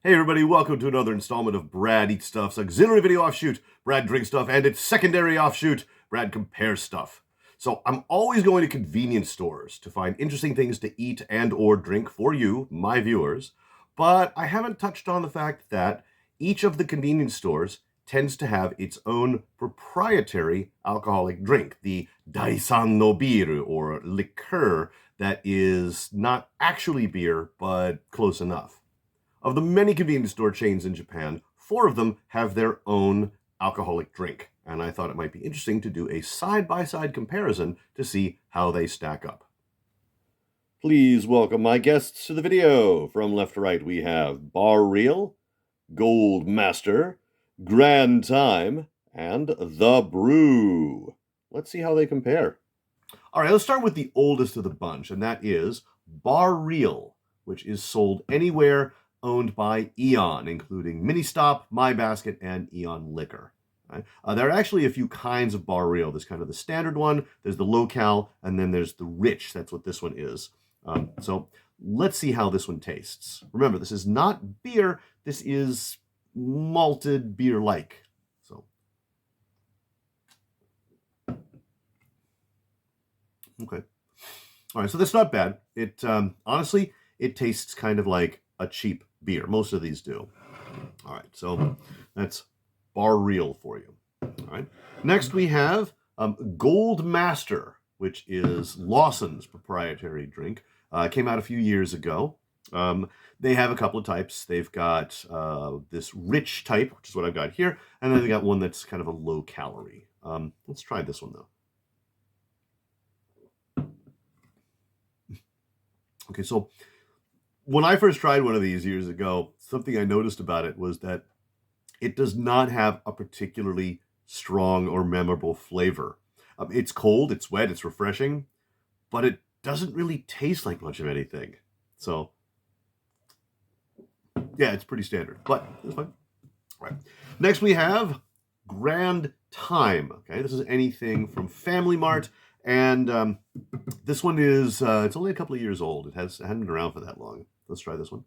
Hey everybody, welcome to another installment of Brad Eats Stuff's auxiliary video offshoot, Brad Drinks Stuff, and its secondary offshoot, Brad Compares Stuff. So I'm always going to convenience stores to find interesting things to eat and or drink for you, my viewers, but I haven't touched on the fact that each of the convenience stores tends to have its own proprietary alcoholic drink, the Daisan no Biru, or liqueur that is not actually beer, but close enough. Of the many convenience store chains in Japan, 4 of them have their own alcoholic drink, and I thought it might be interesting to do a side-by-side comparison to see how they stack up. Please welcome my guests to the video. From left to right, we have Bar Real, Gold Master, Grand Time, and The Brew. Let's see how they compare. All right, let's start with the oldest of the bunch, and that is Bar Real, which is sold anywhere owned by Eon, including Ministop, My Basket, and Eon Liquor. Right? There are actually a few kinds of Bar Real. There's kind of the standard one, there's the low-cal, and then there's the rich. That's what this one is. So let's see how this one tastes. Remember, this is not beer. This is malted beer-like. So, okay. All right, so that's not bad. It honestly, it tastes kind of like a cheap beer. Most of these do. All right, so that's Bar Real for you. All right. Next we have Gold Master, which is Lawson's proprietary drink. Came out a few years ago. They have a couple of types. They've got this rich type, which is what I've got here, and then they got one that's kind of a low calorie. Let's try this one though. Okay, so when I first tried one of these years ago, something I noticed about it was that it does not have a particularly strong or memorable flavor. It's cold, it's wet, it's refreshing, but it doesn't really taste like much of anything. So, yeah, it's pretty standard, but it's fine. All right. Next we have Grand Time. Okay, this is anything from Family Mart, and this one is it's only a couple of years old. It hadn't been around for that long. Let's try this one.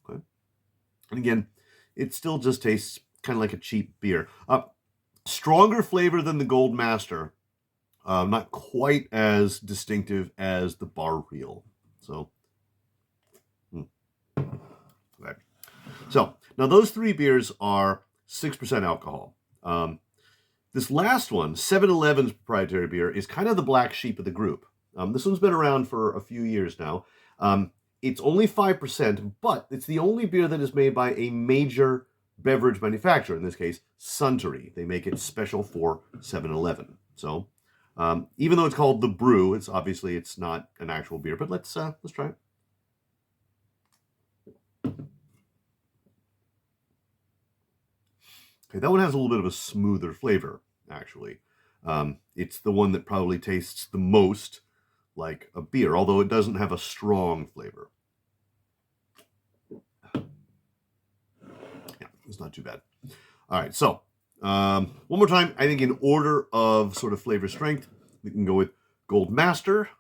Okay, and again, it still just tastes kind of like a cheap beer. Stronger flavor than the Gold Master. Not quite as distinctive as the Bar Real. So, okay. So now those 3 beers are 6% alcohol. This last one, 7-Eleven's proprietary beer, is kind of the black sheep of the group. This one's been around for a few years now. It's only 5%, but it's the only beer that is made by a major beverage manufacturer, in this case, Suntory. They make it special for 7-Eleven. So, even though it's called The Brew, it's not an actual beer, but let's try it. Okay, that one has a little bit of a smoother flavor, actually. It's the one that probably tastes the most like a beer, although it doesn't have a strong flavor. Yeah, it's not too bad. All right, so one more time, I think in order of sort of flavor strength, we can go with Gold Master,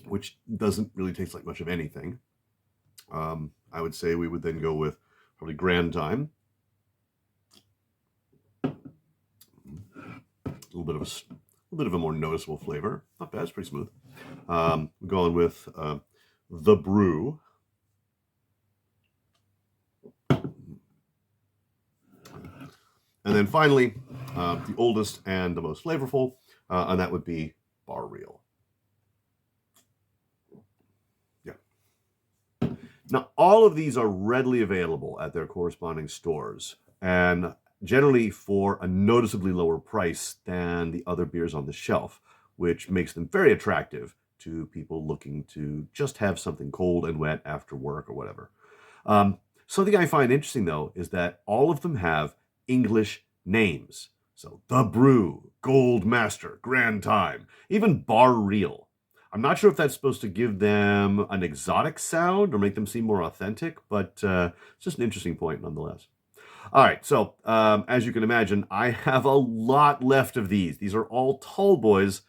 which doesn't really taste like much of anything. I would say we would then go with probably Grand Time. A little bit of a more noticeable flavor. Not bad, it's pretty smooth. Going with The Brew. And then finally, the oldest and the most flavorful, and that would be Bar Real. Yeah. Now, all of these are readily available at their corresponding stores, and generally for a noticeably lower price than the other beers on the shelf, which makes them very attractive to people looking to just have something cold and wet after work or whatever. Something I find interesting, though, is that all of them have English names. So, The Brew, Gold Master, Grand Time, even Bar Real. I'm not sure if that's supposed to give them an exotic sound or make them seem more authentic, but it's just an interesting point nonetheless. All right, so as you can imagine, I have a lot left of these. These are all tall boys,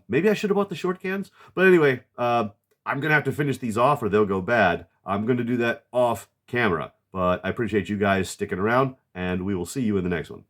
Maybe I should have bought the short cans. But anyway, I'm going to have to finish these off or they'll go bad. I'm going to do that off camera. But I appreciate you guys sticking around, and we will see you in the next one.